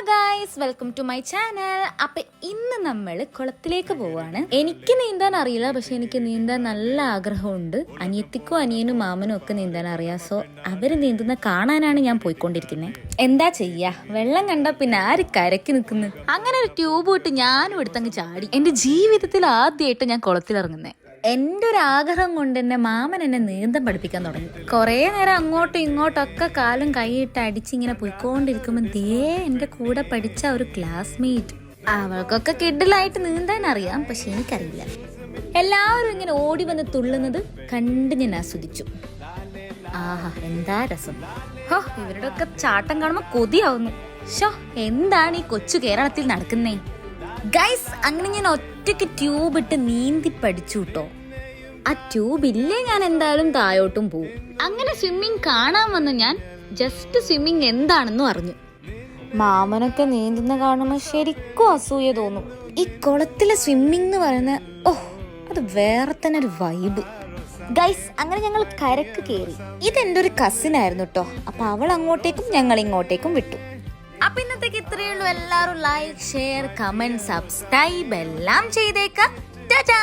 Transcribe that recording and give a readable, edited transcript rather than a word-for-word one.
Guys, welcome to my channel. അപ്പൊ ഇന്ന് നമ്മൾ കുളത്തിലേക്ക് പോവാണ്. എനിക്ക് നീന്താൻ അറിയില്ല, പക്ഷെ എനിക്ക് നീന്താൻ നല്ല ആഗ്രഹമുണ്ട്. അനിയത്തിക്കും അനിയനും മാമനും ഒക്കെ നീന്താൻ അറിയാം. സോ അവര് നീന്തുന്ന കാണാനാണ് ഞാൻ പോയിക്കൊണ്ടിരിക്കുന്നത്. എന്താ ചെയ്യാ, വെള്ളം കണ്ട പിന്നെ ആര് കരക്കി നിൽക്കുന്നു. അങ്ങനെ ഒരു ട്യൂബ് ഇട്ട് ഞാനും എടുത്തങ്ങ് ചാടി. എന്റെ ജീവിതത്തിൽ ആദ്യമായിട്ട് ഞാൻ കുളത്തിലിറങ്ങുന്നേ. എൻ്റെ ഒരു ആഗ്രഹം കൊണ്ട് തന്നെ മാമൻ എന്നെ നീന്തം പഠിപ്പിക്കാൻ തുടങ്ങി. കുറേ നേരം അങ്ങോട്ടും ഇങ്ങോട്ടൊക്കെ കാലും കൈയിട്ട് അടിച്ചിങ്ങനെ പോയിക്കൊണ്ടിരിക്കുമ്പോൾ ദേ എൻ്റെ കൂടെ പഠിച്ച ഒരു ക്ലാസ്മേറ്റ്, അവൾക്കൊക്കെ കിഡിലായിട്ട് നീന്താൻ അറിയാം, പക്ഷെ എനിക്കറിയില്ല. എല്ലാവരും ഇങ്ങനെ ഓടി വന്ന് തുള്ളുന്നത് കണ്ട് ഞാൻ ആസ്വദിച്ചു. ആഹാ, എന്താ രസം! ഹോ, ഇവരുടെ ഒക്കെ ചാട്ടം കാണുമ്പോൾ കൊതിയാവുന്നു. ഷോ, എന്താണ് ഈ കൊച്ചു കേരളത്തിൽ നടക്കുന്നേ? ഗൈസ്, അങ്ങനെ ഞാൻ ഒറ്റയ്ക്ക് ട്യൂബ് ഇട്ട് നീന്തി പഠിച്ചു കേട്ടോ. ആ ട്യൂബ് ഇല്ലേ ഞാൻ എന്തായാലും താഴോട്ടും പോവും. അങ്ങനെ സ്വിമ്മിങ് കാണാൻ വന്നു ഞാൻ ജസ്റ്റ് സ്വിമ്മിങ് എന്താണെന്നും അറിഞ്ഞു. മാമനൊക്കെ നീന്തുന്ന കാണുമ്പോൾ ശരിക്കും അസൂയ തോന്നും. ഈ കുളത്തിലെ സ്വിമ്മിങ് എന്ന് പറയുന്ന അത് വേറെ തന്നെ ഒരു വൈബ്. ഗൈസ്, അങ്ങനെ ഞങ്ങൾ കരക്ക് കയറി. ഇതെന്റെ ഒരു കസിൻ ആയിരുന്നു കേട്ടോ. അപ്പൊ അവൾ അങ്ങോട്ടേക്കും ഞങ്ങൾ ഇങ്ങോട്ടേക്കും വിട്ടു. അപ്പൊ ഇന്നത്തേക്ക് ഇത്രയേ ഉള്ളൂ. എല്ലാവരും ലൈക്ക്, ഷെയർ, കമന്റ്, സബ്സ്ക്രൈബ് എല്ലാം ചെയ്തേക്കാം. ടാറ്റാ.